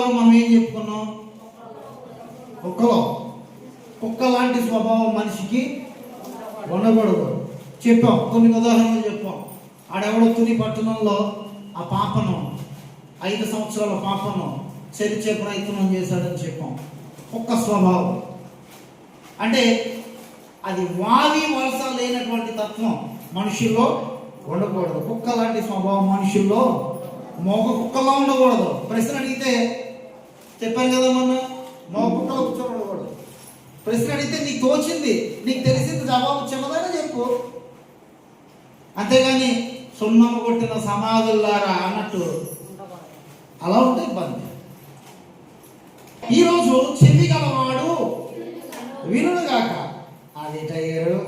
ఆదివారం మనం ఏం చెప్పుకున్నాం? కుక్క లాంటి స్వభావం మనిషికి ఉండకూడదు చెప్పాం. కొన్ని ఉదాహరణలు చెప్పాం. ఆడెవడో తుని పట్టణంలో ఆ పాపను 5 సంవత్సరాల పాపను చెరిచే ప్రయత్నం చేశాడని చెప్పాం. కుక్క స్వభావం అంటే అది వావి వలస లేనటువంటి తత్వం మనుషుల్లో ఉండకూడదు. కుక్క లాంటి స్వభావం మనుషుల్లో మోగ కుక్కలా ఉండకూడదు. ప్రశ్న అడిగితే చెప్పాను కదా, మొన్న మోగ కుక్కలో కూర్చోకూడదు. ప్రశ్న అడిగితే నీకు తోచింది, నీకు తెలిసింది జవాబు చిన్నదైనా చెప్పు. అంతేగాని సున్నమ్మ కొట్టిన సమాధుల్లారా అన్నట్టు అలా ఉంటే ఇబ్బంది. ఈరోజు చెవి గలవాడు వినుడు గాక. అదేటయ్యారు,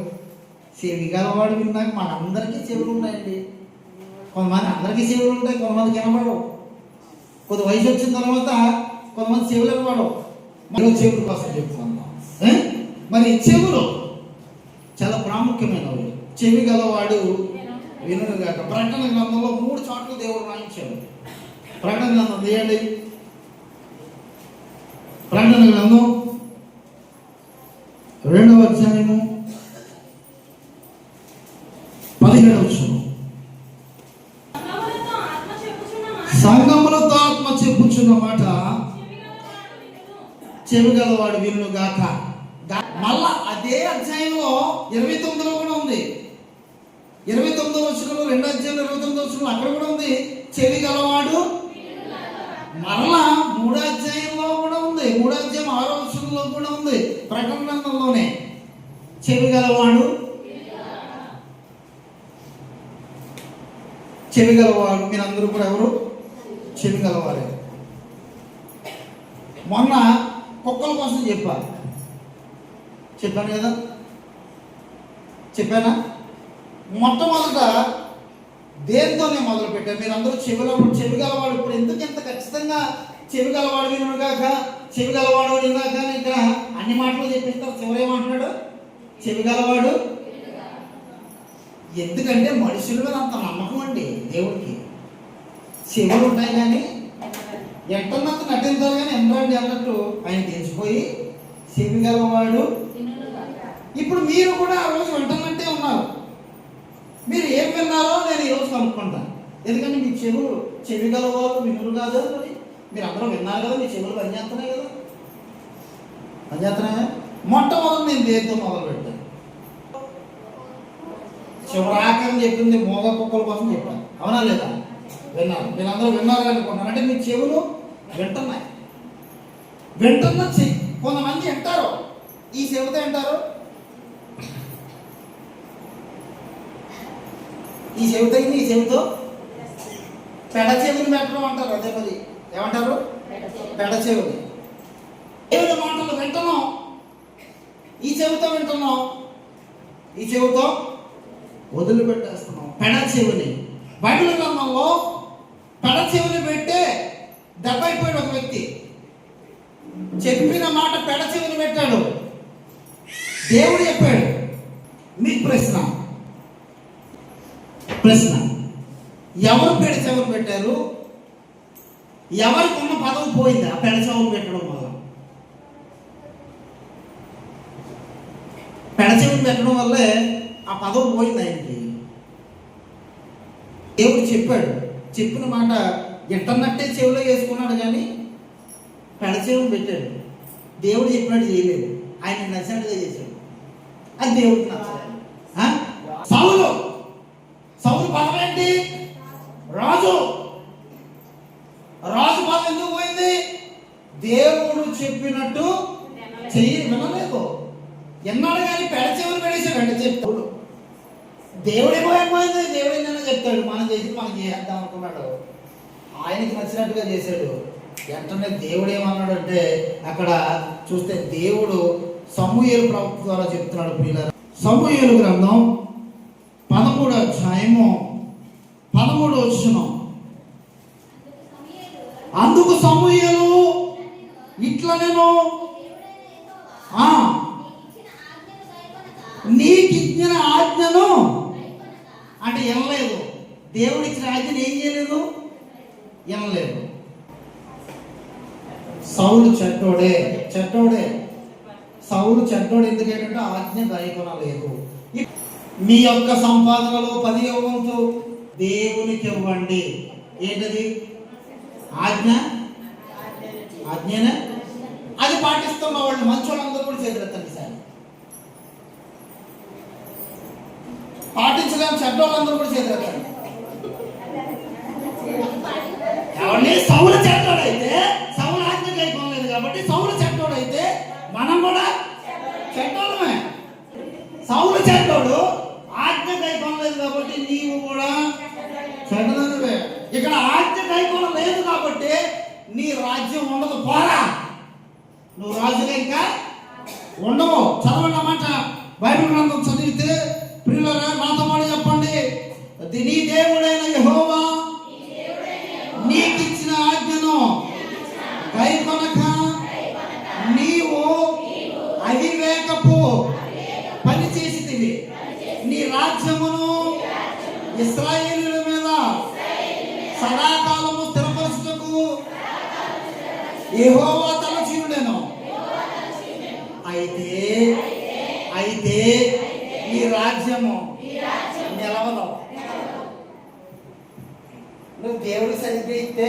చెవి గలవాడు విన్నాక మనందరికీ చెవులు ఉన్నాయండి. కొంతమంది అందరికీ చెవులు ఉంటాయి, కొంతమంది వినబడవు. కొద్ది వయసు వచ్చిన తర్వాత కొంతమంది చెవులు వినబడవు. మనం చెవుల కోసం చెప్తున్నాం. మరి చెవులు చాలా ప్రాముఖ్యమైనవి. చెవి గలవాడు వినుడు గాక. ప్రకటన గ్రంథంలో 3 చోట్ల దేవుడు రాయించాడు. ప్రకటన గ్రంథం తీయండి. ప్రకటన గ్రంథం 2వ అధ్యాయము 17వ వచనం. సంగములతో ఆత్మ చెప్పుచున్న మాట చెవి గలవాడు వినుడు గాక. మళ్ళా అదే అధ్యాయంలో 29లో కూడా ఉంది. 29వ వచనంలో 2వ అధ్యాయంలో 29వ వచనంలో అక్కడ కూడా ఉంది చెవి గలవాడు. మరలా 3వ అధ్యాయంలో కూడా ఉంది. 3వ అధ్యాయం 6వ వచనంలో కూడా ఉంది. ప్రకటన గ్రంథంలోనే చెవి గలవాడు. చెవి గలవాడు మీరందరూ కూడా ఎవరు? చెవి గలవారే. మొన్న కుక్కల కోసం చెప్పాను కదా, చెప్పానా? మొట్టమొదట దేనితోనే మొదలు పెట్టారు? మీరు అందరూ చెవి గలవాడు. ఇప్పుడు ఎందుకు ఇంత ఖచ్చితంగా చెవి గలవాడు వినుడు గాక, చెవి గలవాడు వినుగాక అని ఇక్కడ అన్ని మాటలు చెప్పిస్తారు. చివరేమంటున్నాడు? చెవి గలవాడు. ఎందుకంటే మనుషుల మీద అంత నమ్మకం అండి దేవుడికి. చెవులు ఉంటాయి కానీ ఎట్టన్నంత నటించాలి కానీ ఎంతండి అన్నట్టు ఆయన తెలిసిపోయి చెవి గలవాడు. ఇప్పుడు మీరు కూడా ఆ రోజు వింటున్నట్టే ఉన్నారు. మీరు ఏం విన్నారో నేను ఈరోజు కనుక్కుంటాను. ఎందుకంటే మీ చెవి గలవాళ్ళు వినులు కాదు. మరి మీరు అందరూ విన్నారు కదా, మీ చెవులు పనిచేస్తున్నాయి కదా, పనిచేస్తున్నాయా? మొట్టమొదటి నేను దేంతో మొదలు పెట్టాను? చివరాకని చెప్పింది మోగ కుక్కల కోసం చెప్పాను. అవునా లేదా? విన్నారు. మీరు అందరూ విన్నారు అనుకుంటున్నాను. అంటే మీ చెవులు వింటున్నాయి. కొంతమంది వింటారు, ఈ చెవితో వింటారు, ఈ చెవితో పెడ చెవులు పెట్టడం అంటారు. అదే మరి ఏమంటారు? పెడ చెవులు. దేవుడి మాటలు వింటున్నాం, ఈ చెవితో వింటున్నాం, ఈ చెవితో వదిలిపెట్టేస్తున్నాం పెడ చెవిని. బైబిల్ గ్రంథంలో పెడ చెవిని పెట్టే దెబ్బ అయిపోయాడు ఒక వ్యక్తి. చెప్పిన మాట పెడ చెవిని పెట్టాడు. దేవుడు చెప్పాడు. మీకు ప్రశ్న, ఎవరు పెడ చెవులు పెట్టారు? ఎవరికి ఉన్న పదవి పోయింది ఆ పెడ చెవులు పెట్టడం వల్ల? పెడ చెవులు పెట్టడం వల్లే ఆ పదవి పోయింది ఆయనకి. దేవుడు చెప్పాడు, చెప్పిన మాట ఎట్టన్నట్టే చెవిలో వేసుకున్నాడు కానీ పెడ చెవులు పెట్టాడు. దేవుడు చెప్పినట్టు చేయలేదు, ఆయన నచ్చినట్టుగా చేశాడు. అది దేవుడికి నచ్చలేదు. సౌలు పదవి ఏంటి? రాజు పదవి ఎందుకు పోయింది? దేవుడు చెప్పినట్టు వినలేదు. ఎన్నాడు కానీ పెడ చెవులు పెడేశాడు. అంటే చెప్తాడు దేవుడేమో ఏమైంది, దేవుడు ఏమైనా చెప్తాడు, మనం చేసి మనం చేద్దాం అనుకున్నాడు. ఆయనకి నచ్చినట్టుగా చేశాడు. వెంటనే దేవుడు ఏమన్నాడు అంటే అక్కడ చూస్తే దేవుడు సమూయేలు ప్రవక్త ద్వారా చెప్తున్నాడు. ప్రియులారా, సమూయేలు గ్రంథం 13వ అధ్యాయము 13వ వచనం. అందుకు సమూయేలు ఇట్లా నేను నీకు ఇచ్చిన ఆజ్ఞను అంటే వినలేదు. దేవుడు ఇచ్చిన ఆజ్ఞను ఏం చేయలేదు? వినలేదు. సౌలు చెడ్డోడే. సౌలు చెడ్డోడు ఎందుకంటే ఆజ్ఞ గైకొనలేదు. మీ యొక్క సంపాదనలో 10వ వంతు దేవునికి ఇవ్వండి. ఏంటది? ఆజ్ఞనే. అది పాటిస్తున్న వాళ్ళు మంచోళ్ళందరూ కూడా చేతులెత్తండి సార్. పాటించలేని చెడ్డోళ్ళందరూ కూడా చేతులెత్తండి. ఎవరిని? సౌలు చెడ్డోడైతే, సౌలు ఆజ్ఞ గైకొనలేదు కాబట్టి సౌలు చెడ్డోడైతే మనం కూడా చెడ్డోళ్ళమే. సౌలు చెడ్డోడు, ఆజ్ఞ గైకొనలేదు కాబట్టి నీవు కూడా చెడ్డోనివే. ఇక్కడ ఆజ్ఞ గైకొనలేదు కాబట్టి నీ రాజ్యం ఉండదు. పోరా, నువ్వు రాజుగా ఇంకా ఉండవు. చదవండి అన్నమాట. బైబిల్ గ్రంథం చదివితే ప్రియులారా నాతో మాట చెప్పండి. నీ దేవుడైన యెహోవా నీకిచ్చిన ఆజ్ఞను గైకొనక నీవు అవివేకపు పని చేసితివి. నీ రాజ్యమును ఇశ్రాయేలీయుల మీద సదాకాలము స్థిరపరచుటకు యెహోవా తలచియుండెను. అయితే ఈ రాజ్యము నిలవదు. నువ్వు దేవుడు సరిగ్గా ఇస్తే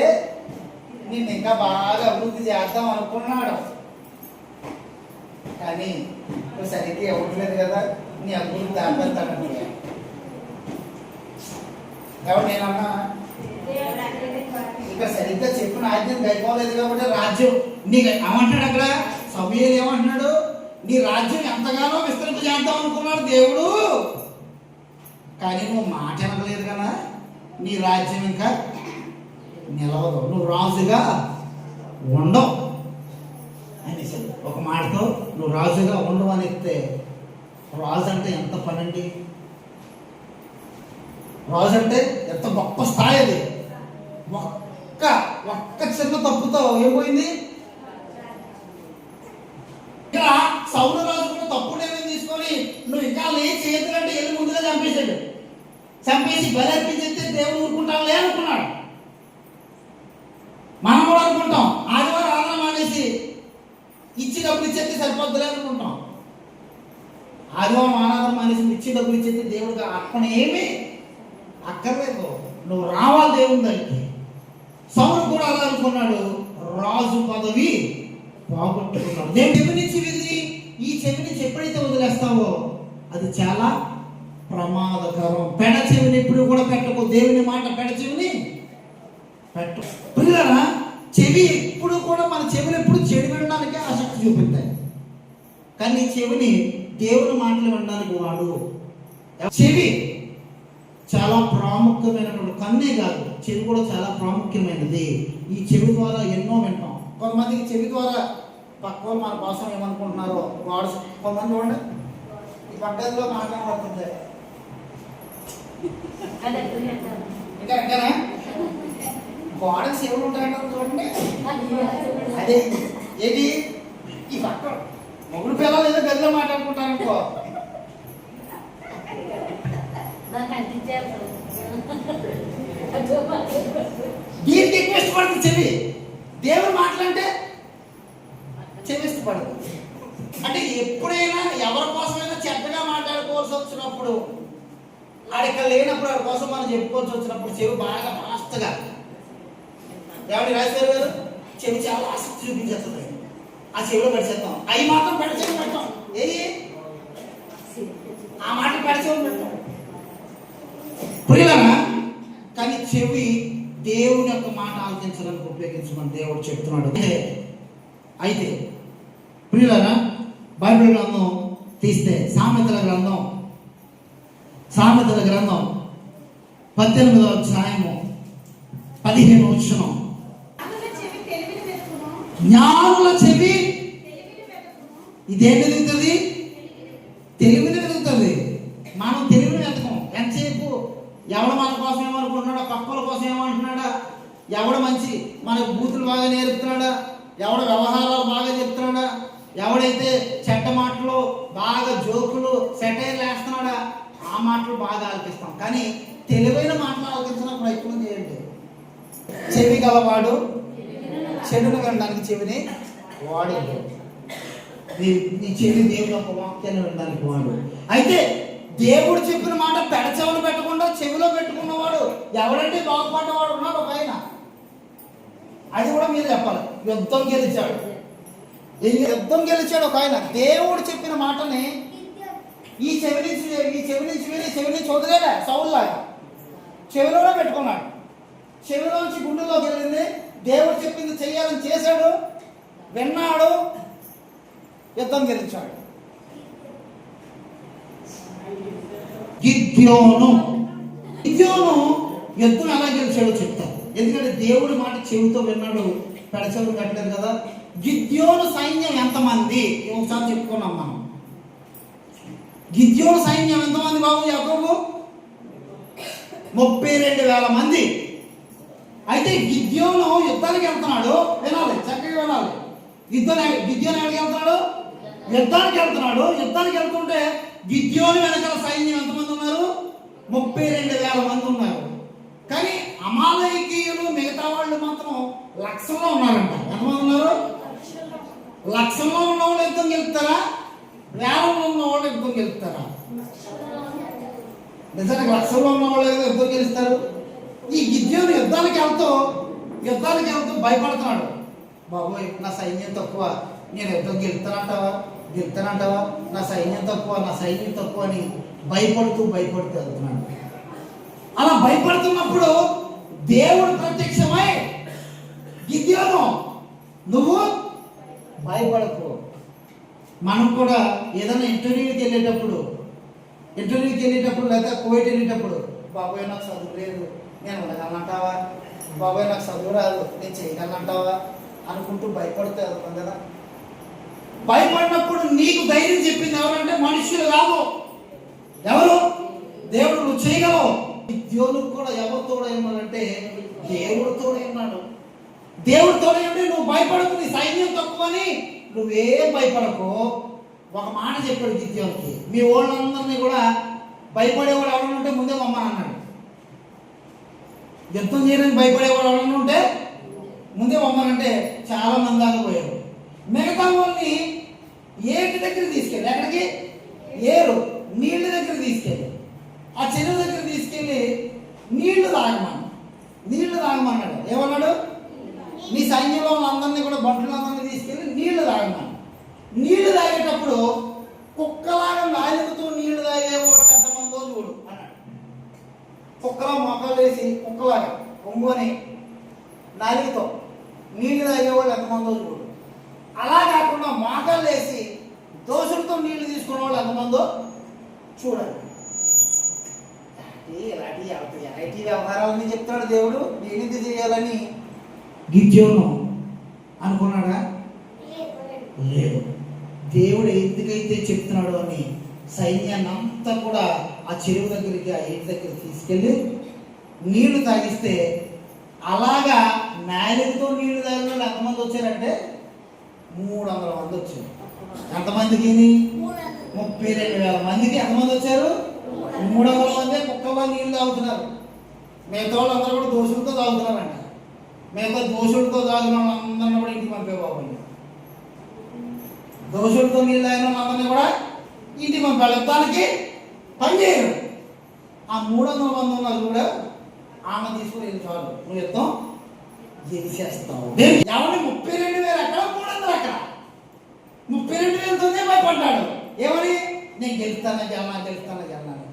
నిన్ను ఇంకా బాగా అభివృద్ధి చేద్దాం అనుకున్నాడు, కానీ నువ్వు సరిగ్గా ఇవ్వట్లేదు కదా, నీ అభివృద్ధి ఆపేస్తాడు. ఎవరు నేనన్నా ఇక సరిగ్గా చెప్పిన ఆజ్ఞ గైపోలేదు కాబట్టి రాజ్యం నీకు ఏమంటాడు? అక్కడ సమూయేలు ఏమంటున్నాడు? నీ రాజ్యం ఎంతగానో విస్తరింప చేద్దాం అనుకున్నాడు దేవుడు, కానీ నువ్వు మాట వినలేదు కదా, నీ రాజ్యం ఇంకా నిలవదు, నువ్వు రాజుగా ఉండవు అనేసి ఒక మాటతో నువ్వు రాజుగా ఉండవు అని చెప్తే, రాజు అంటే ఎంత పని అండి? రాజు అంటే ఎంత గొప్ప స్థాయి అది. ఒక్క చిన్న తప్పుతో ఏమైంది? ఇక్కడ సౌలు రాజు కూడా తప్పు నిర్ణయం తీసుకొని నువ్వు ఇంకా చేతులంటే వెళ్ళి ముందుగా చంపేసి బలర్పించేస్తే దేవుడు ఊరుకుంటావులే అనుకున్నాడు. మనం కూడా అనుకుంటాం ఆదివారం ఆరాధన మానేసి ఇచ్చి డబ్బులు ఇచ్చేస్తే సరిపోద్దులే అనుకుంటాం. ఆదివారం ఆరాధన మానేసి ఇచ్చి డబ్బులు ఇచ్చేస్తే దేవుడికి అక్కడ ఏమీ అక్కర్లేదు, నువ్వు రావాలి దేవుని దగ్గరికి. సౌలు కూడా అలా అనుకున్నాడు, రాజు పదవి పోగొట్టుకున్నాడు. నేను చెవి నుంచి విధి, ఈ చెవి నుంచి ఎప్పుడైతే వదిలేస్తావో అది చాలా ప్రమాదకరం. పెడ చెవిని ఎప్పుడు కూడా పెట్టకు, దేవుని మాట పెడ చెవిని పెట్టు. పిల్లరా, చెవి ఎప్పుడు కూడా మన చెవిని ఎప్పుడు చెడు వినడానికి ఆసక్తి చూపిస్తాయి, కానీ చెవిని దేవుని మాటలు వినడానికి వాడు. చెవి చాలా ప్రాముఖ్యమైనటువంటి, కన్నే కాదు చెవి కూడా చాలా ప్రాముఖ్యమైనది. ఈ చెవి ద్వారా ఎన్నో వింటాం. కొంతమందికి చెవి ద్వారా పక్క వాళ్ళు మన కోసం ఏమనుకుంటున్నారో వాడు. కొంతమంది చూడండి ఈ పక్కలో మాట్లాడబడుతుంది ఇంకా అంటారా గోడకి చెవులు ఉంటాయంటారు చూడండి. అదే ఏది ఈ పక్క మొగుడు పిల్లలు ఏదో గదిలో మాట్లాడుకుంటారనుకో, దీనికి ఎక్కువ ఇష్టపడుతుంది చెవి. దేవుడు మాటలంటే చెవి ఇష్టపడదు. అంటే ఎప్పుడైనా ఎవరి కోసమైనా చెడ్డగా మాట్లాడుకోవాల్సి వచ్చినప్పుడు, ఆడిక లేనప్పుడు వాడి కోసం మనం చెప్పుకోవాల్సి వచ్చినప్పుడు చెవి బాగా ఫాస్ట్గా దేవుడి రాజశేఖర్ గారు చెవి చాలా ఆసక్తి చూపించేస్తుంది. ఆ చెవిలో పెడిచేస్తాం, అవి మాత్రం పెడచేవి పెడతాం. ఏది ఆ మాట పెడచేవి పెడతాం ప్రియులరా. కానీ చెవి దేవుని యొక్క మాట ఆలోచించడానికి ఉపయోగించమని దేవుడు చెప్తున్నాడు. అయితే ప్రియులరా, బైబిల్ గ్రంథం తీస్తే సామెతల గ్రంథం 18వ అధ్యాయము 15వ వచనం, జ్ఞానుల చెవి ఇదేంటి వెతుకుతుంది? తెలివిని వెతుకుతుంది. మనం తెలివిని వెతకం. ఎంతసేపు ఎవడు మన కోసం ఏమనుకుంటున్నాడా, పక్కల కోసం ఏమంటున్నాడా, ఎవడు మంచి మనకు బూతులు బాగా నేర్పుతున్నాడా, ఎవడు వ్యవహారాలు బాగా చెప్తున్నాడా, ఎవడైతే చెడ్డ మాటలు బాగా జోకులు సెటైర్లు వేస్తున్నాడా, ఆ మాటలు బాగా ఆలకిస్తాం. కానీ తెలివైన మాటలు ఆలకించినప్పుడు ఎక్కువ చేయండి. చెవి గలవాడు చెడును వినడానికి చెవిని వాడేది. నీ చెవి దేవుని యొక్క వాక్యాన్ని వినడానికి వాడు. అయితే దేవుడు చెప్పిన మాట పెడచెవులు పెట్టకుండా చెవిలో పెట్టుకున్నవాడు ఎవరంటే బాగుపడ్డవాడు ఉన్నాడు ఒక ఆయన. అది కూడా మీరు చెప్పాలి. యుద్ధం గెలిచాడు ఒక ఆయన. దేవుడు చెప్పిన మాటని ఈ చెవి నుంచి వదిలేడా సౌలులాగా చెవిలోనే పెట్టుకున్నాడు. చెవిలోంచి గుండెలోకి వెళ్ళింది. దేవుడు చెప్పింది చెయ్యాలని చేశాడు, విన్నాడు, యుద్ధం గెలిచాడు. గిద్యోను యుద్ధం ఎలా గెలిచాడో చెప్తాను. ఎందుకంటే దేవుడి మాట చెవితో విన్నాడు, పెడచెవులు కట్టలేదు కదా. గిద్యోను సైన్యం ఎంతమంది ఒకసారి చెప్పుకున్నాం మనం. గిద్యోను సైన్యం ఎంతమంది బాబు యాకోబు? 32,000 మంది. అయితే గిద్యోను యుద్ధానికి వెళ్తున్నాడు. వినాలి, చక్కగా వినాలి. గిద్యోను ఎక్కడికి వెళ్తున్నాడు? యుద్ధానికి వెళ్తుంటే గిద్యోను వెనకాల సైన్యం ఎంతమంది ఉన్నారు? 32,000 మంది ఉన్నారు. కానీ అమాలేకీయులు మిగతా వాళ్ళు మాత్రం లక్షల్లో ఉన్నారంట. ఎంతమంది ఉన్నారు? లక్షల్లో ఉన్న వాళ్ళు యుద్ధం గెలుస్తారా? వేలంలో ఉన్న వాళ్ళు యుద్ధం గెలుస్తారా? నిజానికి లక్షల్లో ఉన్న వాళ్ళు యుద్ధం గెలుస్తారు. ఈ గిద్యోను యుద్ధానికి వెళ్తూ భయపడుతున్నాడు. బాబోయ్, నా సైన్యం తక్కువ, నేను యుద్ధం గెలుస్తానంటావా? నా సైన్యం తక్కువ అని భయపడుతూ వెళ్తున్నాడు. అలా భయపడుతున్నప్పుడు దేవుడు ప్రత్యక్షమై, గిద్యోను నువ్వు భయపడకు. మనం కూడా ఏదైనా ఇంటర్వ్యూకి వెళ్ళేటప్పుడు లేదా కోవిడ్ వెళ్ళేటప్పుడు, బాబోయ్ నాకు చదువు లేదు, నేను ఉండగలనంటావా? బాబోయ్ నాకు చదువు రాదు, నేను చేయగలనంటావా అనుకుంటూ భయపడుతూ వెళ్తాం కదా. భయపడినప్పుడు నీకు ధైర్యం చెప్పింది ఎవరంటే మనుషులు కాదు. ఎవరు? దేవుడు. నువ్వు చేయగలవు. గిద్యోను కూడా ఎవరు తోడై ఉన్నాడంటే దేవుడు తోడై ఉన్నాడు. దేవుడు తోడై ఉంటే నువ్వు భయపడకు, నీ సైన్యం తక్కువని నువ్వేం భయపడకు. ఒక మాట చెప్పాడు గిద్యోనుకి, మీ వాళ్ళందరినీ కూడా భయపడేవాడు ఎవరైనా ఉంటే ముందే అన్నాడు. యుద్ధం చేయడానికి భయపడేవాడు ఎవరైనా ఉంటే ముందే అంటే చాలా మంది ఆగిపోయారు. మిగతా వాళ్ళని ఏటి దగ్గర తీసుకెళ్ళి, ఎక్కడికి? ఏరు నీళ్ళ దగ్గర తీసుకెళ్ళి, ఆ చెరువు దగ్గర తీసుకెళ్ళి నీళ్లు తాగమన్నాడు. ఏమన్నాడు? నీ సైన్యంలో వాళ్ళందరినీ కూడా బంటులందరినీ తీసుకెళ్ళి నీళ్లు తాగమన్నాడు. నీళ్లు తాగేటప్పుడు కుక్కలాగా నాలుగుతూ నీళ్లు తాగేవాళ్ళు ఎంతమందో చూడు అన్నాడు. కుక్కలా మొక్కలు వేసి కుక్కలాగా పొంగుని నాలుగుతో నీళ్లు తాగేవాళ్ళు ఎంతమందో చూడు. అలా కాకుండా మోకాలు వేసి దోషులతో నీళ్లు తీసుకునే వాళ్ళు ఎంతమందో చూడండి. ఇలాంటి వ్యవహారాలని చెప్తాడు దేవుడు. నేనిది చేయాలని గిద్యోను అనుకున్నాడా? లేదు. దేవుడు ఎందుకైతే చెప్తున్నాడు అని సైన్యాన్ని అంతా కూడా ఆ చెరువు దగ్గరికి, ఆ ఏటి దగ్గరికి తీసుకెళ్ళి నీళ్లు తాగిస్తే, అలాగా నాలుగుతో నీళ్లు తాగిన వాళ్ళు ఎంతమంది వచ్చారంటే 300 మంది వచ్చారు. ఎంతమందికి? 32,000 మందికి. ఎంతమంది వచ్చారు? 300 మంది కుక్కలో నీళ్లు తాగుతున్నారు. మిగతా వాళ్ళందరూ కూడా దోషులతో తాగుతున్నారంట. మిగతా దోషులతో తాగిన వాళ్ళందరినీ కూడా ఇంటికి పంపేవాళ్ళు. దోషులతో నీళ్ళు తాగిన వాళ్ళందరినీ కూడా ఇంటికి పంపాలి. యుద్ధానికి పనిచేయరు. ఆ 300 మంది ఉన్నారు కూడా ఆమె తీసుకుని వెళ్ళి చాలు, నువ్వు యుద్ధం గెలిచేస్తావు. ఎవరిని 32,000 అక్కడ, 300 అక్కడ. 32,000తోనే భయపడ్డాడు. ఏమని? నేను గెలుస్తాను జల్లాను.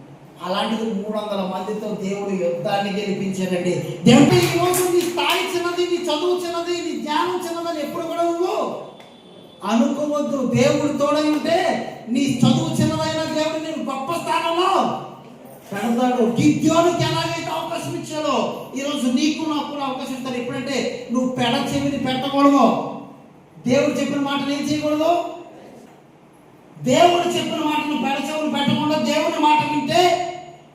అలాంటిది 300 మందితో దేవుడు యుద్ధాన్ని గెలిపించాడండి. దేవుడు ఈరోజు నీ స్థాయి చిన్నది, నీ చదువు చిన్నది, నీ జ్ఞానం చిన్నదని ఎప్పుడు కూడా నువ్వు అనుకోవద్దు. దేవుడు తోడై ఉంటే నీ చదువు చిన్నదైన దేవుడు నేను గొప్ప స్థానంలో పెడతాడు. గిద్యోనుకి ఎలాగైతే అవకాశం ఇచ్చాడో ఈరోజు నీకు నాకు కూడా అవకాశం ఇస్తాడు. ఎప్పుడంటే నువ్వు పెడ చెవిని పెట్టకూడదు. దేవుడు చెప్పిన మాటను ఏం చేయకూడదు? దేవుడు చెప్పిన మాటను పెడ చెవులు పెట్టకుండా దేవుని మాట వింటే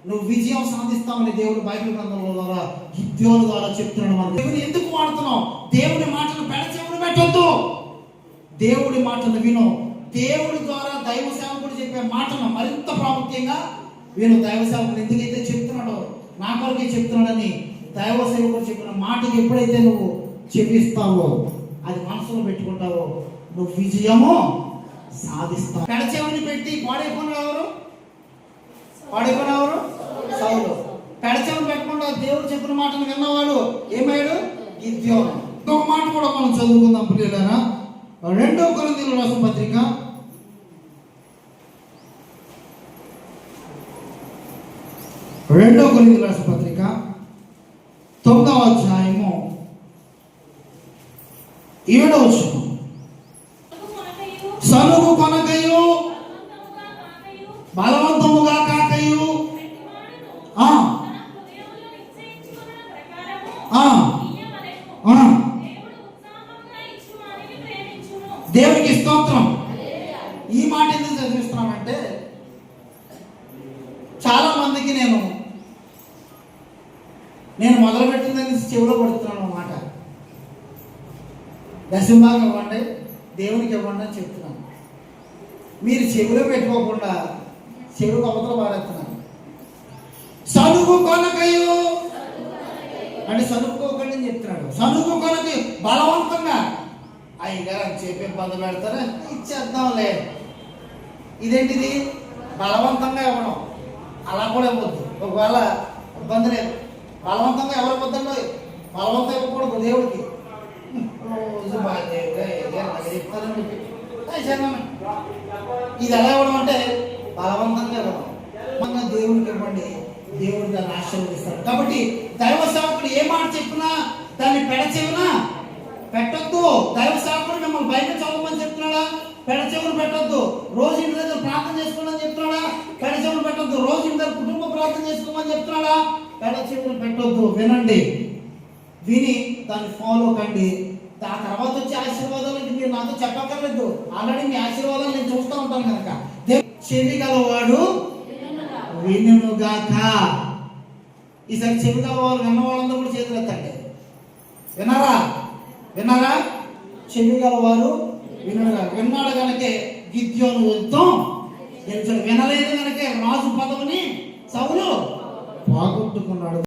నువ్వు విజయం సాధిస్తామని దేవుడు బైబిల్ గ్రంథంలో ద్వారా గిద్యోను ద్వారా చెప్తున్నాడు. మన దేవుని ఎందుకు వాడుతున్నావు? దేవుని మాటను పెడ చెవులు పెట్టొద్దు. దేవుడి మాటను విను. దేవుడి ద్వారా దైవ సేవకుడు చెప్పే మాటను మరింత ప్రాముఖ్యంగా విను. దైవ సేవకుడు ఎందుకైతే చెప్తున్నాడో నా కొరకే చెప్తున్నాడని దైవ సేవకుడు చెప్పిన మాటకి ఎప్పుడైతే నువ్వు చెప్పిస్తావో అది మనసులో పెట్టుకుంటావో నువ్వు విజయము సాధిస్తావు. పెడచెవిని పెట్టి పాడైపోయినవారు సౌలు. పెడచెవిని పెట్టకుండా దేవుడు చెప్పిన మాటను విన్నవాడు ఏమయ్యాడు? గిద్యోను. ఇంకొక మాట కూడా మనం చదువుకుందాం ప్రియులారా. 2 కొరింథీయులకు రాసిన పత్రిక 9వ అధ్యాయము 7వ వచనం. సనుగు కొనకయు బలవంతముగా కాకయు దేవునికి స్తోత్రం. ఈ మాట ఎందుకు చదివిస్తున్నామంటే చాలా మందికి నేను మొదలుపెట్టిందని చెవిలో పడుతున్నాను అన్నమాట. దశంభాగం ఇవ్వండి, దేవునికి ఇవ్వండి అని చెప్తున్నాను. మీరు చెవిలో పెట్టుకోకుండా చెవికి అవతల పారేస్తున్నాను. సనుగు కొనకయు అంటే సనుక్కోకండి అని చెప్తున్నాడు. సనుగు కొనకి బలవంతంగా అయ్యగారు అని చెప్పి ఇబ్బంది పెడతారా, ఇచ్చేద్దాంలే. ఇదేంటిది? బలవంతంగా ఇవ్వడం. అలా కూడా ఇవ్వద్దు. ఒకవేళ ఇబ్బంది లేదు, బలవంతంగా ఎవరు ఇవ్వద్దండి. బలవంతం ఇవ్వకూడదు దేవుడికి. రోజు ఇది ఎలా ఇవ్వడం అంటే బలవంతంగా ఇవ్వడం. మన దేవుడికి ఇవ్వండి, దేవుడు దాన్ని ఆశీర్వదిస్తాడు. కాబట్టి దైవ సేవకుడు ఏ మాట చెప్పినా దాన్ని పెడచెవినా పెట్టొద్దు. దైవ సేవకుడు మిమ్మల్ని బయట చదవమని చెప్తున్నాడా? పెడచెవులు పెట్టొద్దు. రోజు ఇంటి దగ్గర ప్రార్థన చేసుకోమని చెప్తున్నాడా? పెడచెవులు పెట్టొద్దు. రోజు ఇంటి దగ్గర కుటుంబ ప్రార్థన చేసుకోమని చెప్తున్నాడా? పెడచెవులు పెట్టొద్దు. వినండి, విని దాన్ని ఫాలో కండి. ఆ తర్వాత వచ్చే ఆశీర్వాదాలకి మీరు నాతో చెప్పక్కర్లేదు. ఆల్రెడీ మీ ఆశీర్వాదాలు నేను చూస్తూ ఉంటాను కనుక. చెవి గలవాడు వినుగాక. ఈసారి చెవి గలవారు విన్న వాళ్ళందరూ కూడా చేతులు ఎత్తండి. విన్నారా? చెవి గలవారు వినుగాక. విన్నాడు కనుకే గిద్యోను యుద్ధం గెలిచాడు. వినలేదు కనుకే రాజు పదవిని సౌలు పోగొట్టుకున్నాడు.